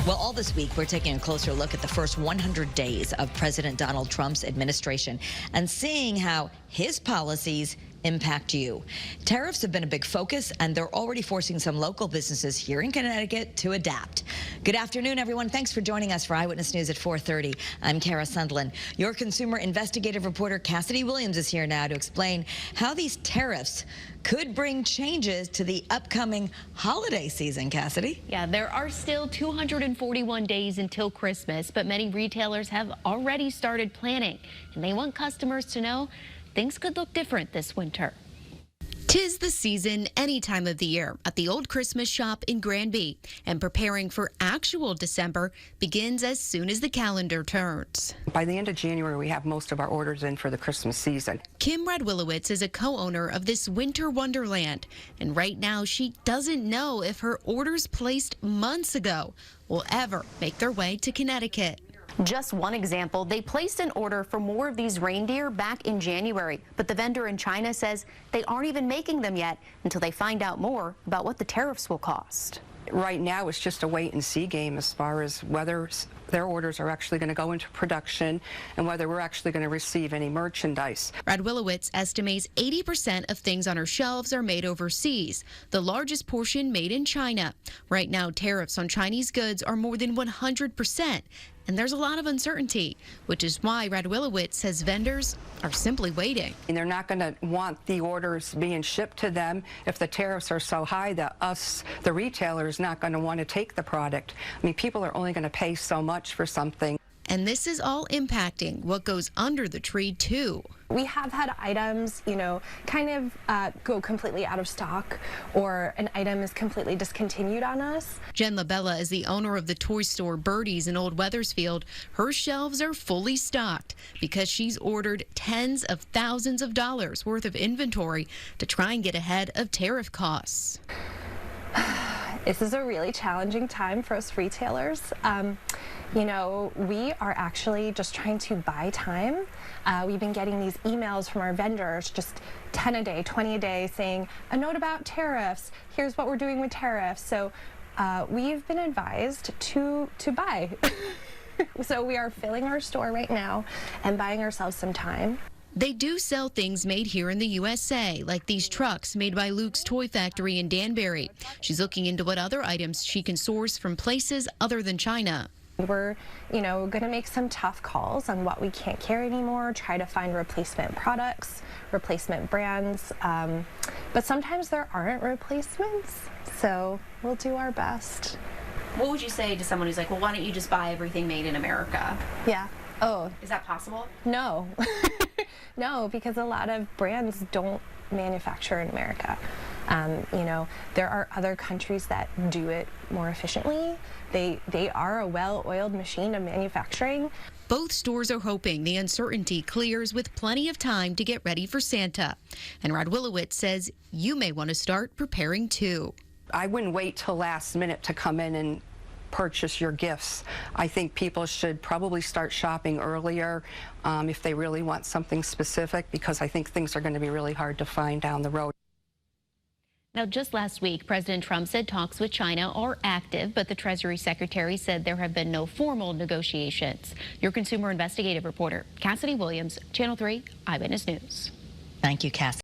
Well, all this week, we're taking a closer look at the first 100 days of President Donald Trump's administration and seeing how his policies impact you. Tariffs have been a big focus, and they're already forcing some local businesses here in Connecticut to adapt. Good afternoon, everyone. Thanks for joining us for Eyewitness News at 4:30. I'm Kara Sundlin. Your consumer investigative reporter Cassidy Williams is here now to explain how these tariffs could bring changes to the upcoming holiday season. Cassidy? Yeah, there are still 241 days until Christmas, but many retailers have already started planning, and they want customers to know things could look different this winter. 'Tis the season any time of the year at the Old Christmas Shop in Granby, and preparing for actual December begins as soon as the calendar turns. By the end of January, we have most of our orders in for the Christmas season. Kim Radwilowitz is a co-owner of this winter wonderland, and right now she doesn't know if her orders placed months ago will ever make their way to Connecticut. Just one example, they placed an order for more of these reindeer back in January, but the vendor in China says they aren't even making them yet until they find out more about what the tariffs will cost. Right now, it's just a wait-and-see game as far as whether their orders are actually going to go into production and whether we're actually going to receive any merchandise. Radwilowitz estimates 80% of things on her shelves are made overseas, the largest portion made in China. Right now, tariffs on Chinese goods are more than 100%. And there's a lot of uncertainty, which is why Radwilowitz says vendors are simply waiting. And they're not going to want the orders being shipped to them if the tariffs are so high that the retailers, not going to want to take the product. I mean, people are only going to pay so much for something. And this is all impacting what goes under the tree, too. We have had items, kind of go completely out of stock, or an item is completely discontinued on us. Jen LaBella is the owner of the toy store Birdie's in Old Weathersfield. Her shelves are fully stocked because she's ordered tens of thousands of dollars worth of inventory to try and get ahead of tariff costs. This is a really challenging time for us retailers. We are actually just trying to buy time. We've been getting these emails from our vendors, just 10 a day, 20 a day, saying a note about tariffs. Here's what we're doing with tariffs. So we've been advised to buy. So we are filling our store right now and buying ourselves some time. They do sell things made here in the USA, like these trucks made by Luke's Toy Factory in Danbury. She's looking into what other items she can source from places other than China. We're, going to make some tough calls on what we can't carry anymore, try to find replacement products, replacement brands, but sometimes there aren't replacements, so we'll do our best. What would you say to someone who's like, well, why don't you just buy everything made in America? Yeah. Oh. Is that possible? No. No, because a lot of brands don't manufacture in America. There are other countries that do it more efficiently. They are a well-oiled machine of manufacturing. Both stores are hoping the uncertainty clears with plenty of time to get ready for Santa. And Radwilowitz says you may want to start preparing too. I wouldn't wait till last minute to come in and purchase your gifts. I think people should probably start shopping earlier if they really want something specific, because I think things are going to be really hard to find down the road. Now, just last week, President Trump said talks with China are active, but the Treasury Secretary said there have been no formal negotiations. Your consumer investigative reporter, Cassidy Williams, Channel 3 Eyewitness News. Thank you, Cassidy.